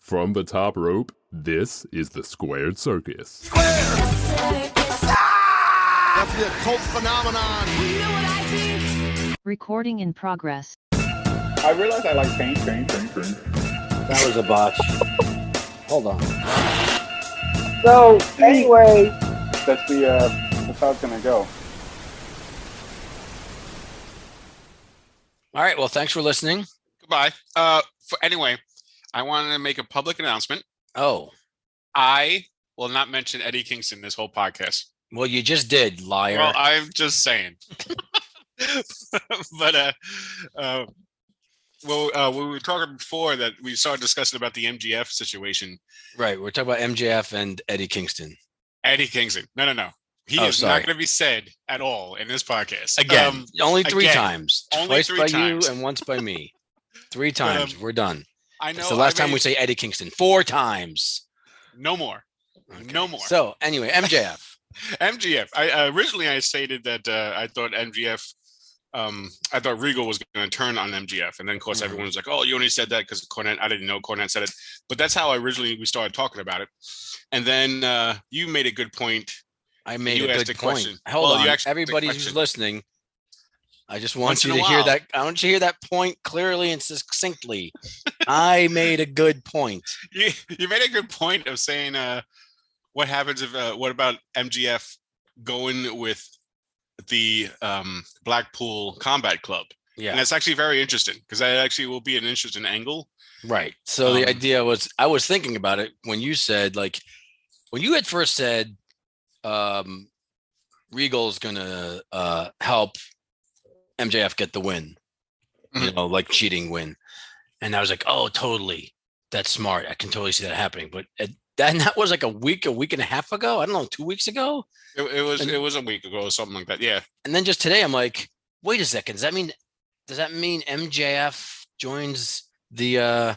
From the top rope, this is the Squared Circus. Square! Ah! That's the occult phenomenon. You know what I think? Recording in progress. I realize I like paint. That was a botch. Hold on. So, anyway, that's how it's going to go. All right. Well, thanks for listening. Goodbye. Anyway, I wanted to make a public announcement. Oh, I will not mention Eddie Kingston this whole podcast. well, you just did, liar. Well, I'm just saying. But we were talking before that we started discussing about the MGF situation. Right. We're talking about MJF and Eddie Kingston. Eddie Kingston. No. He is sorry. not going to be said at all in this podcast. Again, only three again, times. only Twice three by times. you and once by me. 3 times. We're done. I know. It's the last time we say Eddie Kingston. 4 times. No more. Okay. No more. So anyway, MJF. MGF. I originally I stated that I thought MGF. I thought Regal was going to turn on MGF, and then of course everyone was like, "Oh, you only said that because Cornette." I didn't know Cornette said it, but that's how we started talking about it. And then you made a good point. I made You a asked good a point. question. Hold Well, you on, asked a everybody who's question. listening. I just want Once you in to a hear while. that. I want you to hear that point clearly and succinctly. I made a good point. You made a good point of saying, "What happens if? What about MGF going with the Blackpool Combat Club?" Yeah. And that's actually very interesting because that actually will be an interesting angle. Right. So the idea was, I was thinking about it when you said, like, when you had first said, Regal's gonna help MJF get the win, you know, like cheating win, and I was like, oh, totally, that's smart. I can totally see that happening. But that was like a week and a half ago. I don't know, 2 weeks ago. It was a week ago or something like that. Yeah. And then just today, I'm like, wait a second. Does that mean MJF joins the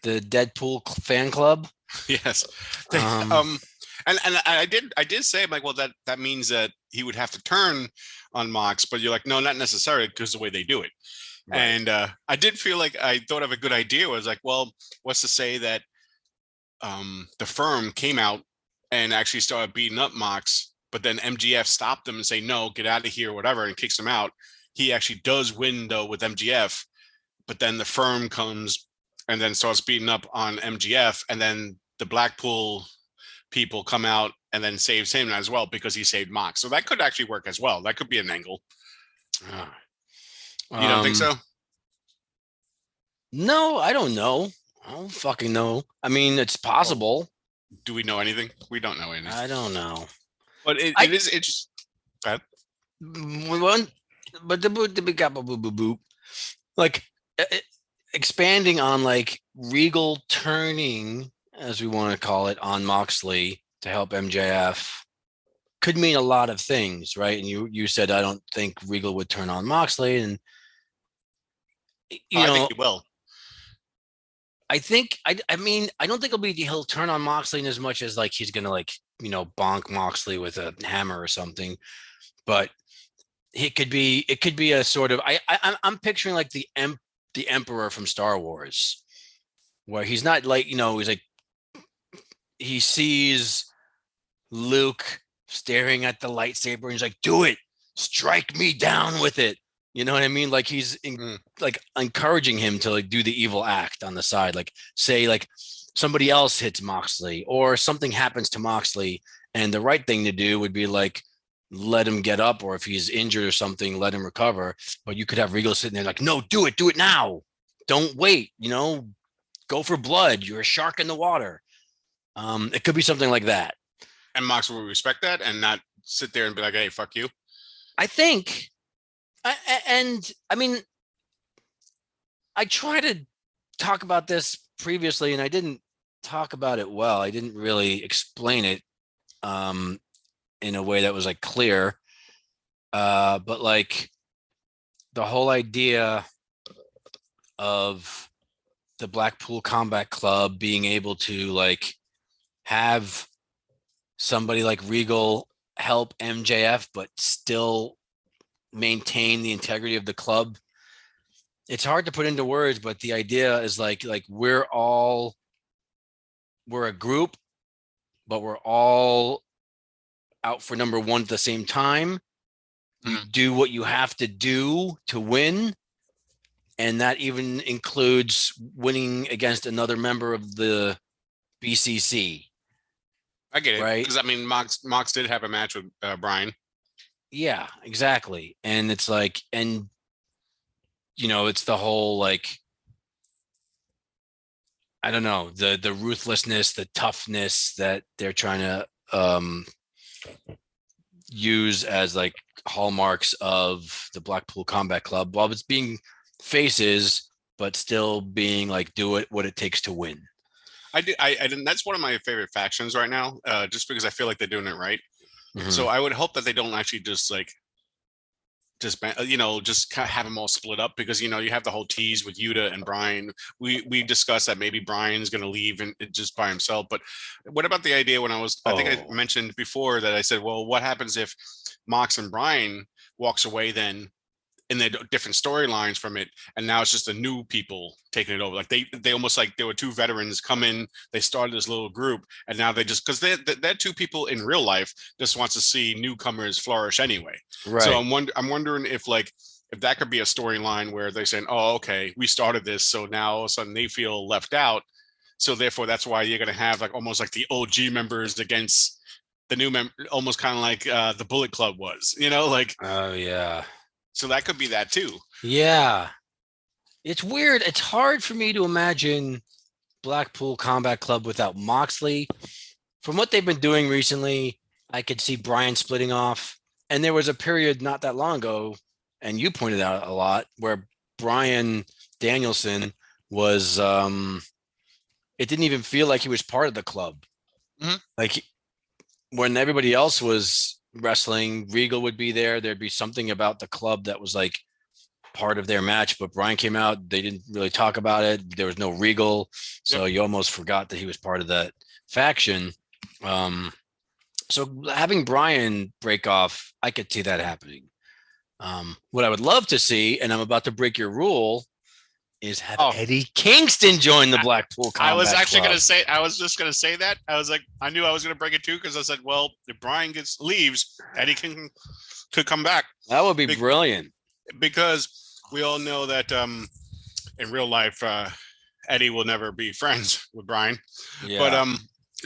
Deadpool fan club? Yes. And I did say, I'm like, well, that means that he would have to turn on Mox, but you're like, no, not necessarily, because the way they do it. Right. And I did feel like I thought of a good idea. Was like, well, what's to say that the Firm came out and actually started beating up Mox, but then MGF stopped them and say, no, get out of here, whatever, and kicks him out. He actually does win though with MGF, but then the Firm comes and then starts beating up on MGF, and then the Blackpool people come out and then saves him as well because he saved Mox. So that could actually work as well. That could be an angle. You don't think so? No, I don't know. I don't fucking know. I mean, it's possible. Do we know anything? We don't know anything. I don't know. But it is interesting. Like expanding on like Regal turning, as we want to call it, on Moxley to help MJF could mean a lot of things, right? And you said, I don't think Regal would turn on Moxley, and I think he will. I think I mean, I don't think he'll turn on Moxley in as much as like he's gonna, like, you know, bonk Moxley with a hammer or something, but it could be a sort of, I'm picturing like the Emperor from Star Wars, where he's not like, you know, he's like, he sees Luke staring at the lightsaber and he's like, do it, strike me down with it. You know what I mean? Like he's like encouraging him to like do the evil act on the side. Like say like somebody else hits Moxley or something happens to Moxley, and the right thing to do would be like, let him get up, or if he's injured or something, let him recover. But you could have Regal sitting there like, no, do it now. Don't wait, you know, go for blood. You're a shark in the water. It could be something like that. And Mox will respect that and not sit there and be like, hey, fuck you. I think, and I mean, I tried to talk about this previously and I didn't talk about it well. I didn't really explain it in a way that was like clear. But like the whole idea of the Blackpool Combat Club being able to like have somebody like Regal help MJF, but still maintain the integrity of the club. It's hard to put into words, but the idea is like we're all we're a group, but we're all out for number one at the same time. You do what you have to do to win. And that even includes winning against another member of the BCC. I get it. Right. Because I mean, Mox did have a match with Brian. Yeah, exactly. And it's like, and it's the whole like, I don't know, the ruthlessness, the toughness that they're trying to use as like hallmarks of the Blackpool Combat Club, while it's being faces, but still being like, do it what it takes to win. I that's one of my favorite factions right now, just because I feel like they're doing it right. Mhm. So I would hope that they don't actually just have them all split up, because you have the whole tease with Yuta and Brian. We discussed that maybe Brian's going to leave and just by himself. But what about the idea when I think I mentioned before that I said, well, what happens if Mox and Brian walks away then? And they're different storylines from it, and now it's just the new people taking it over. Like they almost like there were two veterans come in, they started this little group, and now they just, because they're two people in real life just wants to see newcomers flourish anyway. Right. So I'm wondering if that could be a storyline where they're saying, oh, okay, we started this, so now all of a sudden they feel left out. So therefore, that's why you're going to have like almost like the OG members against the new member, almost kind of like the Bullet Club was, like. Oh yeah. So that could be that too. Yeah. It's weird. It's hard for me to imagine Blackpool Combat Club without Moxley. From what they've been doing recently, I could see Brian splitting off. And there was a period not that long ago, and you pointed out a lot, where Brian Danielson was, it didn't even feel like he was part of the club. Mhm. Like when everybody else was wrestling, Regal would be there. There'd be something about the club that was like part of their match, but Brian came out. They didn't really talk about it. There was no Regal. So you almost forgot that he was part of that faction. So having Brian break off, I could see that happening. What I would love to see, and I'm about to break your rule, is have Eddie Kingston join the Blackpool Combat I was actually Club. going to say, I was just going to say that. I was like, I knew I was going to break it too, because I said, well, if Brian leaves, Eddie could come back. That would be brilliant. Because we all know that in real life, Eddie will never be friends with Brian. Yeah.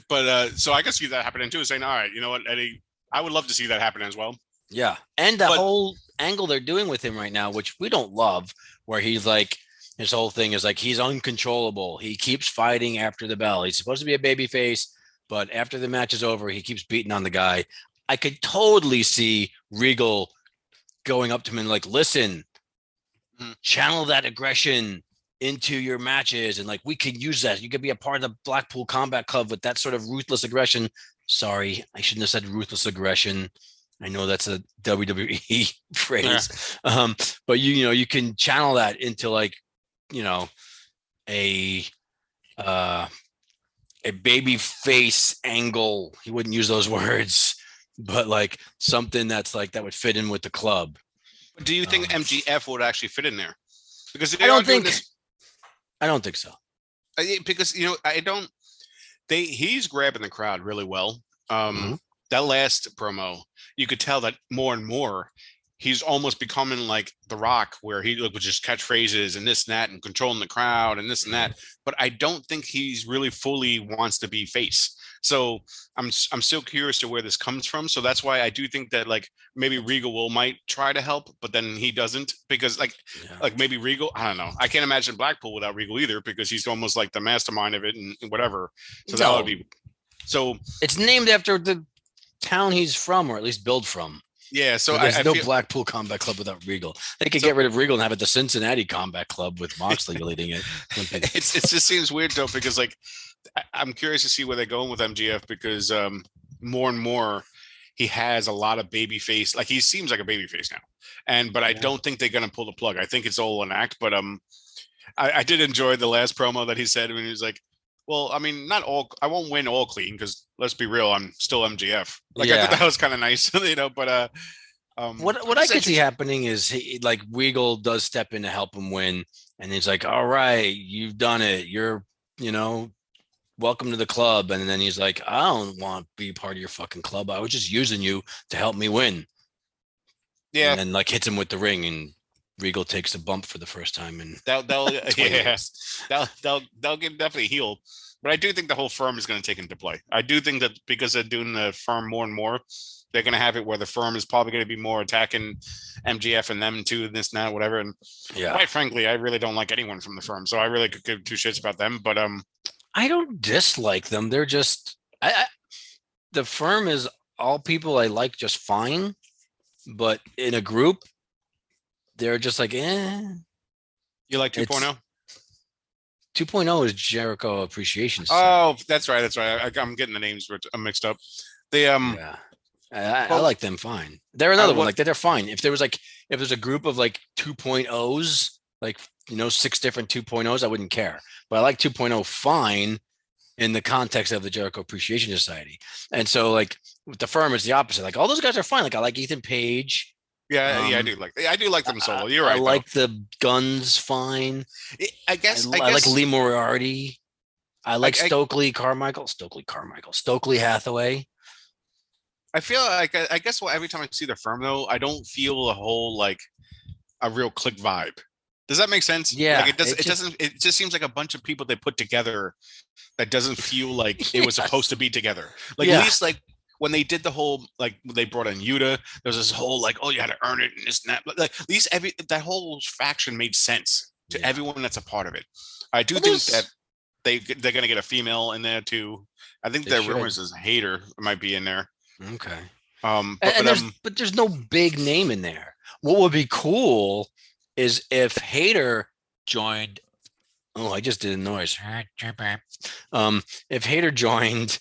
But so I could see that happening too, saying, all right, you know what, Eddie, I would love to see that happen as well. Yeah. And the whole angle they're doing with him right now, which we don't love, where he's like, his whole thing is like, he's uncontrollable. He keeps fighting after the bell. He's supposed to be a baby face, but after the match is over, he keeps beating on the guy. I could totally see Regal going up to him and like, listen, channel that aggression into your matches. And like, we can use that. You could be a part of the Blackpool Combat Club with that sort of ruthless aggression. Sorry, I shouldn't have said ruthless aggression. I know that's a WWE phrase. Yeah. But you can channel that into like, a baby face angle. He wouldn't use those words, but like something that's like that would fit in with the club. Do you think MGF would actually fit in there? Because I don't think so. Because he's grabbing the crowd really well. That last promo, you could tell that more and more he's almost becoming like The Rock, where he would just catchphrases and this and that and controlling the crowd and this and that. But I don't think he's really fully wants to be face. So I'm still curious to where this comes from. So that's why I do think that like maybe Regal might try to help, but then he doesn't, because like maybe Regal, I don't know. I can't imagine Blackpool without Regal either, because he's almost like the mastermind of it and whatever. So that would be. So it's named after the town he's from, or at least built from. Yeah, so there's no Blackpool Combat Club without Regal. They could get rid of Regal and have it the Cincinnati Combat Club with Moxley leading it. It just seems weird though, because like I'm curious to see where they're going with MGF, because more and more he has a lot of baby face. Like he seems like a baby face now, but I don't think they're gonna pull the plug. I think it's all an act. But I did enjoy the last promo that he said when he was like, well, I mean, not all. I won't win all clean, because let's be real, I'm still MGF. Like I thought that was kind of nice, But what I could see happening is like Regal does step in to help him win, and he's like, "All right, you've done it. You're, welcome to the club. And then he's like, I don't want to be part of your fucking club. I was just using you to help me win. Yeah. And then like hits him with the ring, and Regal takes a bump for the first time. And They'll get definitely healed. But I do think the whole firm is going to take into play. I do think that because they're doing the firm more and more, they're going to have it where the firm is probably going to be more attacking MGF and them too, this, and that, whatever. And quite frankly, I really don't like anyone from the firm, so I really could give two shits about them. But I don't dislike them. They're just the firm is all people I like just fine, but in a group, they're just like, eh. You like 2.0? 2.0 is Jericho Appreciation Society. Oh, that's right. I'm getting the names mixed up. They I like them fine. They're another one. Like they're fine. If there's a group of like 2.0s, like 6 different 2.0s, I wouldn't care. But I like 2.0 fine in the context of the Jericho Appreciation Society. And so like with the firm is the opposite. Like all those guys are fine. Like I like Ethan Page. Yeah, I do like them solo. You're right. I like the Guns fine. I guess I like Lee Moriarty. I like Stokely Hathaway. I feel like I guess every time I see the firm though, I don't feel a whole like a real click vibe. Does that make sense? Yeah. Like it just seems like a bunch of people they put together that doesn't feel like it was supposed to be together. Like at least like when they did the whole, like they brought in Yuta, there's this whole like, oh, you had to earn it and this and that. Like at least that whole faction made sense to everyone that's a part of it. I do think that they're gonna get a female in there too. I think the rumors is Hater might be in there. Okay. But there's no big name in there. What would be cool is if Hater joined. Oh, I just did a noise. If Hater joined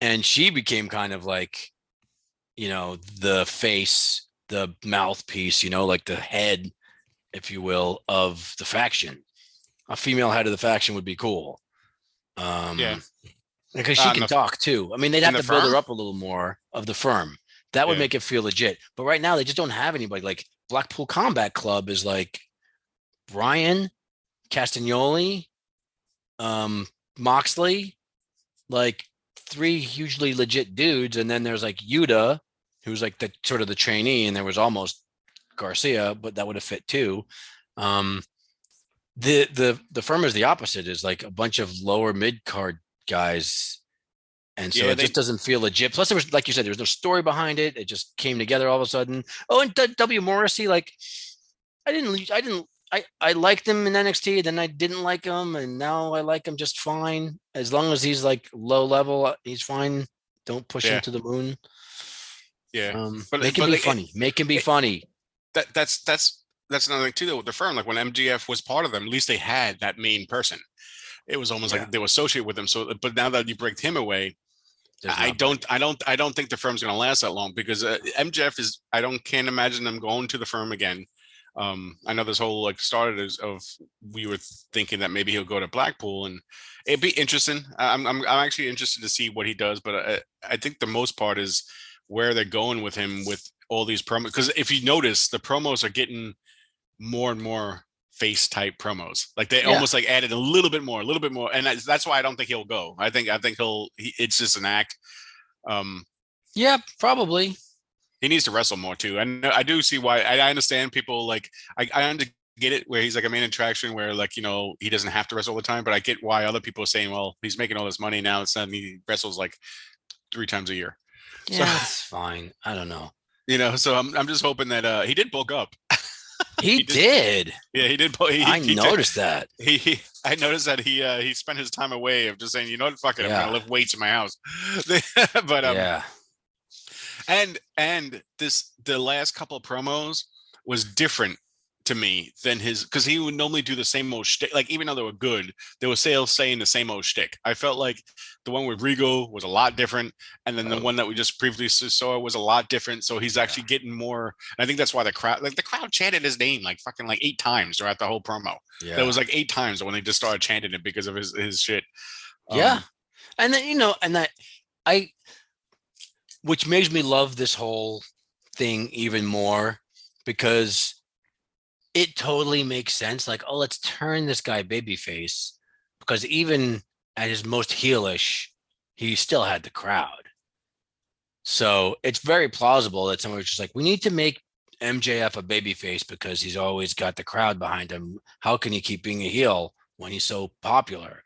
and she became kind of like, the face, the mouthpiece, like the head, if you will, of the faction. A female head of the faction would be cool. Because she can talk too. I mean, they'd have to build her up a little more of the firm. That would make it feel legit. But right now, they just don't have anybody. Like Blackpool Combat Club is like Brian, Castagnoli, Moxley, like 3 hugely legit dudes. And then there's like Yuta, who's like the sort of the trainee, and there was almost Garcia, but that would have fit too. The firm is the opposite, is like a bunch of lower mid card guys, and so it just doesn't feel legit. Plus, there was, like you said, there was no story behind it. It just came together all of a sudden. Oh, and W. Morrissey, like I liked him in NXT, then I didn't like him, and now I like him just fine. As long as he's like low level, he's fine. Don't push him to the moon. Yeah, but make him be funny. Make him be funny. That's another thing too, though, with the firm. Like when MGF was part of them, at least they had that main person. It was almost like they were associated with them. So, but now that you break him away, I don't think the firm's going to last that long, because MJF is. Can't imagine them going to the firm again. I know this whole like started of we were thinking that maybe he'll go to Blackpool, and it'd be interesting. I'm actually interested to see what he does, but I think the most part is where they're going with him with all these promos. Because if you notice, the promos are getting more and more face type promos. Like they almost like added a little bit more, and that's why I don't think he'll go. I think it's just an act. Yeah, probably. He needs to wrestle more too, and I do see why. I understand people like I get it where he's like a main attraction where like he doesn't have to wrestle all the time, but I get why other people are saying, well, he's making all this money now, and suddenly he wrestles like 3 times a year. Yeah, that's fine. I don't know. So I'm just hoping that he did bulk up. He did. Yeah, he did. I noticed that. I noticed that he spent his time away of just saying, you know what, fuck it, I'm gonna lift weights in my house. But yeah. And the last couple of promos was different to me than his, because he would normally do the same old shtick. Like even though they were good, they were still saying the same old shtick. I felt like the one with Rigo was a lot different, and then the one that we just previously saw was a lot different. So he's actually getting more. And I think that's why the crowd chanted his name like fucking like 8 times throughout the whole promo. Yeah, there was like 8 times when they just started chanting it because of his shit. Yeah, and then which makes me love this whole thing even more, because it totally makes sense. Like, oh, let's turn this guy babyface, because even at his most heelish, he still had the crowd. So it's very plausible that someone was just like, we need to make MJF a babyface because he's always got the crowd behind him. How can he keep being a heel when he's so popular?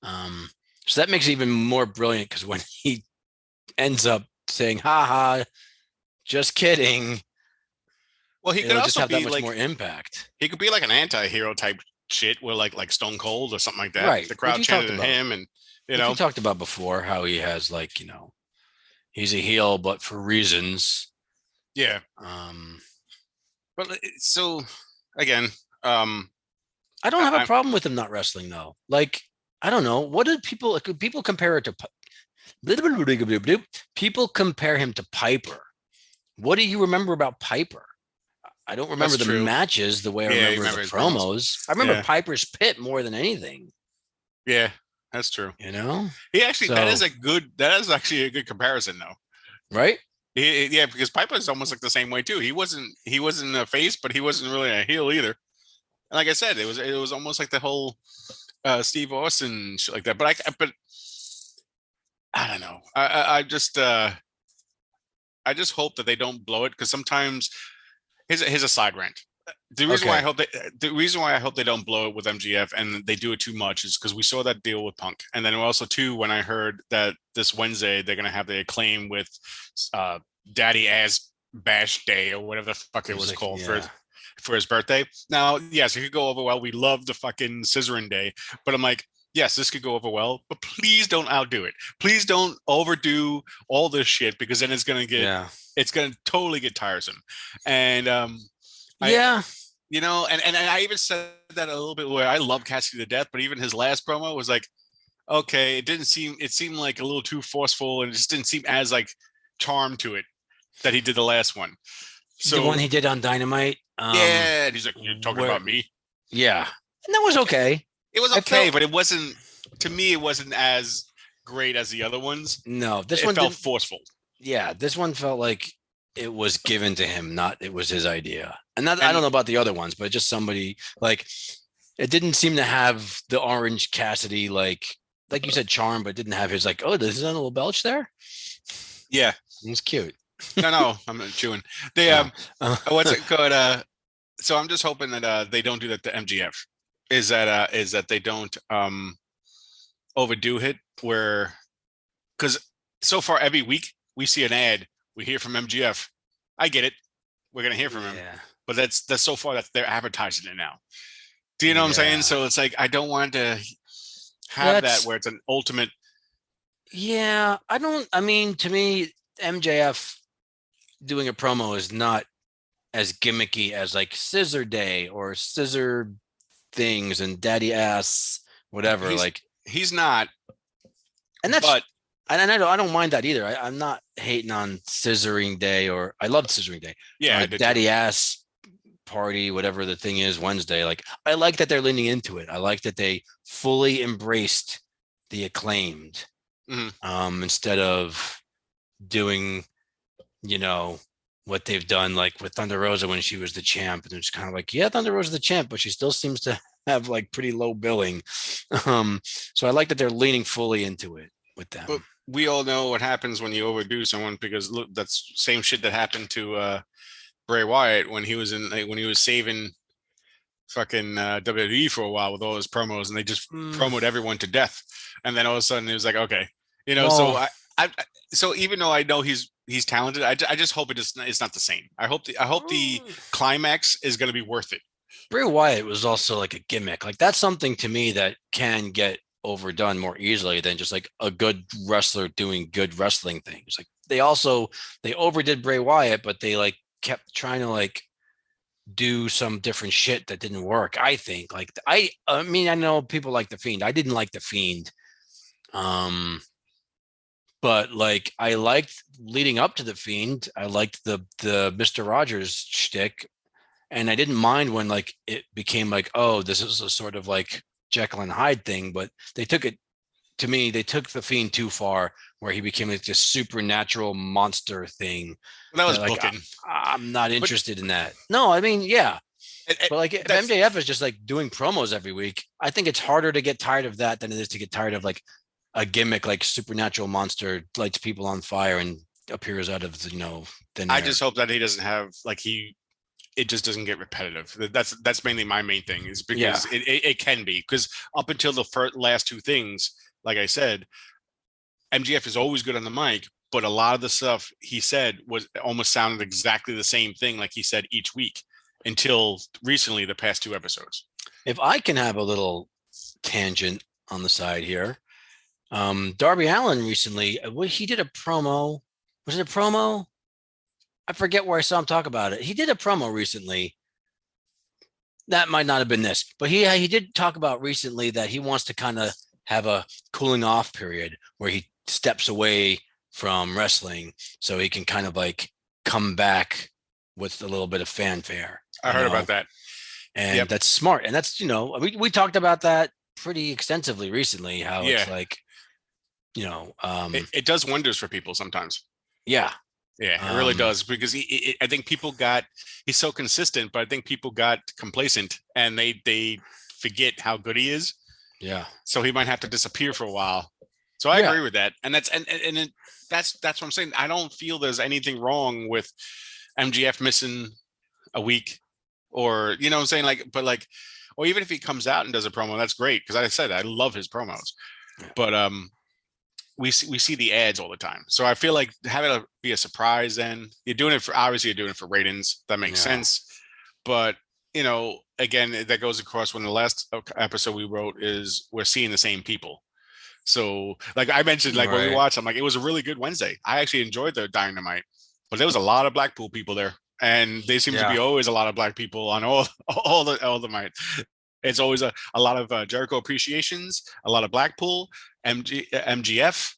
So that makes it even more brilliant because when he ends up saying, ha ha, just kidding. Well, he could just also have that be much like more impact. he could be like an anti-hero type shit where like Stone Cold or something like that. Right. The crowd Which you talked chanted about. him and you Which know we talked about before how he has like, he's a heel, but for reasons. yeah. But so again, I don't have a problem with him not wrestling though. Like, I don't know. What did people compare it to? People compare him to Piper. What do you remember about Piper? I don't remember That's the true. matches the way I Yeah, you remember remember the his promos. I remember Yeah. Piper's pit more than anything. yeah, that's true. He actually that is actually a good comparison though. Right? Yeah, because Piper is almost like the same way too. He wasn't a face, but he wasn't really a heel either. And like I said, it was almost like the whole Steve Austin shit like that. But I don't know. I just hope that they don't blow it because sometimes here's a side rant. The reason why I hope they don't blow it with MGF and they do it too much is because we saw that deal with Punk, and then also too when I heard that this Wednesday they're gonna have the Acclaim with Daddy Ass Bash Day or whatever the fuck it was called for his birthday. Now, yes, it could go over well. We love the fucking Scissoring Day, but I'm like, yes, this could go over well, but please don't outdo it. Please don't overdo all this shit because then it's gonna totally get tiresome. And and I even said that a little bit where I love Cassidy to death, but even his last promo was like, okay, it seemed like a little too forceful and it just didn't seem as like charm to it that he did the last one. So the one he did on Dynamite. Yeah, and he's like, you're talking about me? Yeah. And that was okay. It was okay, but it wasn't, to me, it wasn't as great as the other ones. No, this it one felt forceful. Yeah, this one felt like it was given to him, not it was his idea. And I don't know about the other ones, but just somebody like it didn't seem to have the Orange Cassidy like you said charm, but didn't have his like, oh, there's a little belch there. Yeah, it's cute. No, I'm not chewing. They what's it called? So I'm just hoping that they don't do that to MGF. Is that they don't overdo it where because so far every week we see an ad, we hear from MGF. I get it. We're gonna hear from him. But that's so far that they're advertising it now. Do you know what I'm saying? So it's like I don't want to have that where it's an ultimate. Yeah, I mean, to me, MJF doing a promo is not as gimmicky as like Scissor Day or Scissor Things and Daddy Ass, whatever. He's not. And that's and I don't mind that either. I'm not hating on Scissoring Day or I loved Scissoring Day. Yeah, Daddy Ass Party, whatever the thing is, Wednesday. Like I like that they're leaning into it. I like that they fully embraced the Acclaimed instead of doing, what they've done like with Thunder Rosa when she was the champ, and it's kind of like, yeah, Thunder Rosa the champ, but she still seems to have like pretty low billing. So I like that they're leaning fully into it with them. But we all know what happens when you overdo someone because look, that's same shit that happened to Bray Wyatt when he was saving fucking WWE for a while with all his promos, and they just promoted everyone to death, and then all of a sudden it was like, okay, so so even though I know he's talented, I just hope it's not the same. I hope the climax is going to be worth it. Bray Wyatt was also like a gimmick. Like that's something to me that can get overdone more easily than just like a good wrestler doing good wrestling things. Like they overdid Bray Wyatt, but they like kept trying to like do some different shit that didn't work. I think like I mean, I know people like the Fiend. I didn't like the Fiend. But like I liked leading up to the Fiend. I liked the Mr. Rogers shtick, and I didn't mind when like it became like, oh, this is a sort of like Jekyll and Hyde thing. But they took the Fiend too far, where he became like this supernatural monster thing. That was booking. I'm not interested in that. No, I mean, yeah. But like if MJF is just like doing promos every week, I think it's harder to get tired of that than it is to get tired of like a gimmick like supernatural monster lights people on fire and appears out of thin air. I just hope that he doesn't have it just doesn't get repetitive. That's mainly my main thing, is because it can be, because up until the last two things, like I said, MGF is always good on the mic, but a lot of the stuff he said was almost sounded exactly the same thing like he said each week until recently, the past two episodes. If I can have a little tangent on the side here, Darby Allin recently, he did a promo. Was it a promo? I forget where I saw him talk about it. He did a promo recently. That might not have been this, but he did talk about recently that he wants to kind of have a cooling off period where he steps away from wrestling so he can kind of like come back with a little bit of fanfare. I heard about that. And that's smart. And that's, we talked about that pretty extensively recently, how it's like, it does wonders for people sometimes. Yeah. Yeah, it really does, because I think he's so consistent, but I think people got complacent and they forget how good he is. Yeah. So he might have to disappear for a while. So I agree with that. And that's what I'm saying. I don't feel there's anything wrong with MGF missing a week, or, you know what I'm saying? Or even if he comes out and does a promo, that's great. Cause like I said, I love his promos, but, we see the ads all the time. So I feel like having it be a surprise, then you're doing it for ratings. That makes sense. But, again, that goes across when the last episode we wrote is we're seeing the same people. So like I mentioned, when we watched, I'm like, it was a really good Wednesday. I actually enjoyed the Dynamite, but there was a lot of Blackpool people there, and they seem to be always a lot of black people on all the night. It's always a lot of Jericho appreciations, a lot of Blackpool, MGF.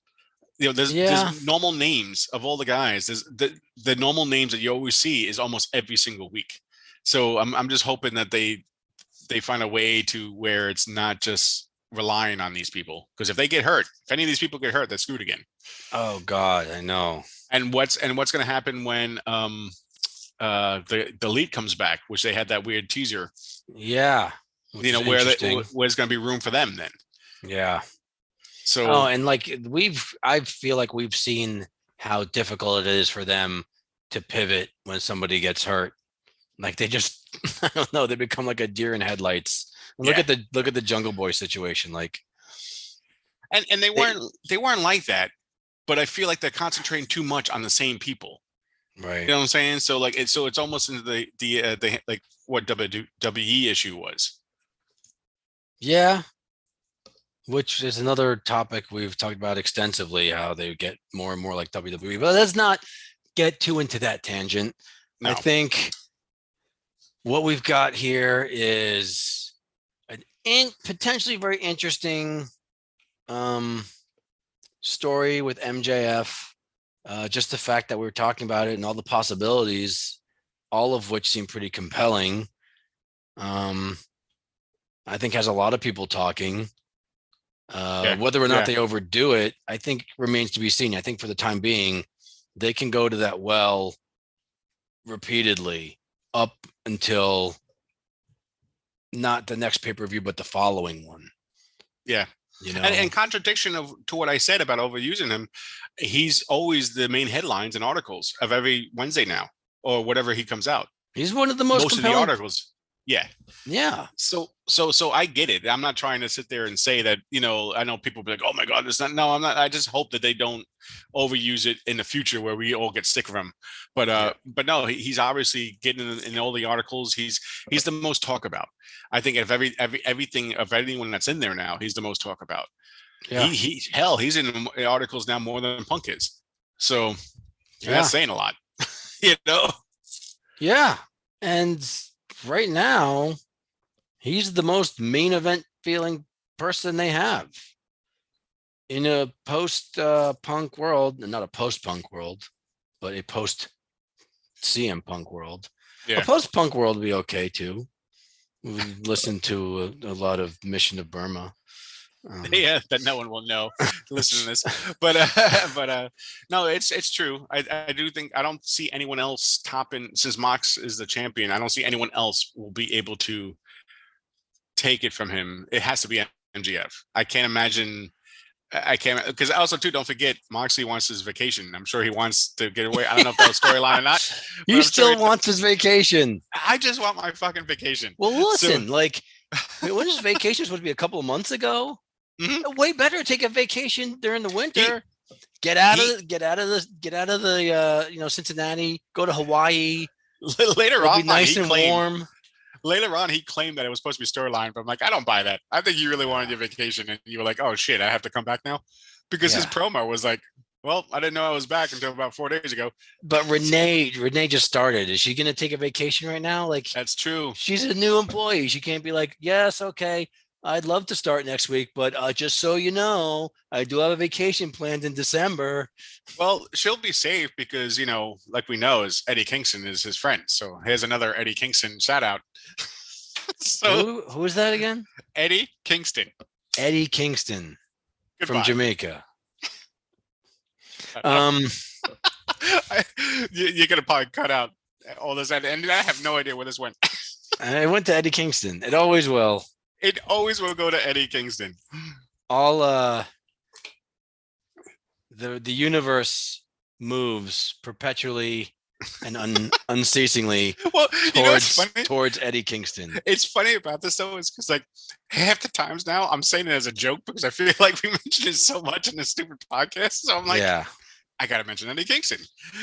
There's normal names of all the guys. There's the normal names that you always see is almost every single week. So I'm just hoping that they find a way to where it's not just relying on these people, because if they get hurt, if any of these people get hurt, they're screwed again. Oh God, I know. And what's going to happen when the Elite comes back, which they had that weird teaser. Yeah. Where there's going to be room for them then. Yeah. So, and I feel like we've seen how difficult it is for them to pivot when somebody gets hurt. Like they just, I don't know, they become like a deer in headlights. Look at the Jungle Boy situation. And they weren't like that, but I feel like they're concentrating too much on the same people. Right. You know what I'm saying? So it's almost into the like what WWE issue was. Yeah. Which is another topic we've talked about extensively, how they get more and more like WWE. But let's not get too into that tangent. No. I think what we've got here is an potentially very interesting story with MJF. Just the fact that we're talking about it and all the possibilities, all of which seem pretty compelling. I think has a lot of people talking. Whether or not they overdo it, I think remains to be seen. I think for the time being, they can go to that well repeatedly up until not the next pay-per-view, but the following one. Yeah. And contradiction to what I said about overusing him, he's always the main headlines and articles of every Wednesday now, or whatever he comes out. He's one of the most of the articles. Yeah. Yeah. So I get it. I'm not trying to sit there and say that, I know people be like, oh my God, it's not. No, I'm not. I just hope that they don't overuse it in the future where we all get sick of him. But no, he's obviously getting in all the articles. He's the most talk about. I think of everything of anyone that's in there now, he's the most talk about. Yeah. He's in articles now more than Punk is. So that's saying a lot, Yeah. And right now, he's the most main event feeling person they have in a post Punk world, and not a post Punk world, but a post CM Punk world. Yeah. A post Punk world would be okay too. We listened to a lot of Mission to Burma. That no one will know. Listen to this, but no, it's true. I do think I don't see anyone else topping, since Mox is the champion. I don't see anyone else will be able to take it from him. It has to be MGF. I can't imagine I can't, because also too, don't forget Moxley wants his vacation. I'm sure he wants to get away. I don't know if that was storyline or not. He still wants his vacation. I just want my fucking vacation. Well, listen, when his vacation supposed to be a couple of months ago? Mhm. Way better to take a vacation during the winter. Get out of the Cincinnati. Go to Hawaii. Later It'll on, be nice he and claimed, warm. Later on, he claimed that it was supposed to be storyline, but I'm like, I don't buy that. I think you really wanted your vacation, and you were like, oh shit, I have to come back now, because his promo was like, well, I didn't know I was back until about 4 days ago. But Renee just started. Is she going to take a vacation right now? Like, that's true. She's a new employee. She can't be like, yes, okay, I'd love to start next week, but just so you know, I do have a vacation planned in December. Well, she'll be safe because, like we know, is Eddie Kingston is his friend. So here's another Eddie Kingston shout out. So who is that again? Eddie Kingston. Eddie Kingston. Goodbye. From Jamaica. You're gonna probably cut out all this, and I have no idea where this went. I went to Eddie Kingston. It always will. It always will go to Eddie Kingston. All the universe moves perpetually and unceasingly towards Eddie Kingston. It's funny about this though, is because like half the times now I'm saying it as a joke because I feel like we mentioned it so much in this stupid podcast. So I'm like, yeah, I gotta mention Eddie Kingston.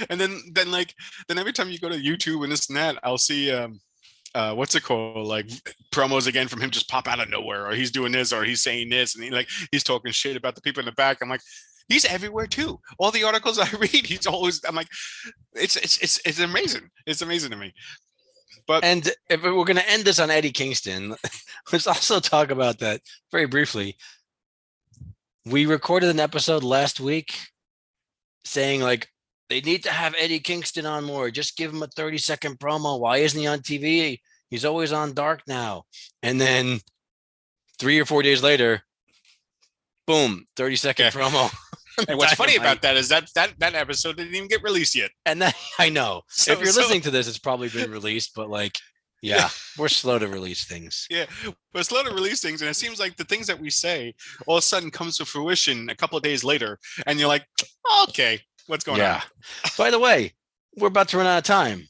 And then every time you go to YouTube and this and that, I'll see what's it called, like promos again from him just pop out of nowhere, or he's doing this or he's saying this, and he's talking shit about the people in the back. I'm like, he's everywhere too. All the articles I read, he's always. I'm like, it's amazing. It's amazing to me. And if we're going to end this on Eddie Kingston, let's also talk about that very briefly. We recorded an episode last week saying like they need to have Eddie Kingston on more. Just give him a 30-second promo. Why isn't he on TV? He's always on Dark now. And then 3 or 4 days later, boom, 30-second promo. And what's funny about that is that episode didn't even get released yet. And that, I know. So, if you're listening to this, it's probably been released, but like, yeah, we're slow to release things. Yeah, we're slow to release things. And it seems like the things that we say all of a sudden comes to fruition a couple of days later. And you're like, okay, what's going on? By the way, we're about to run out of time.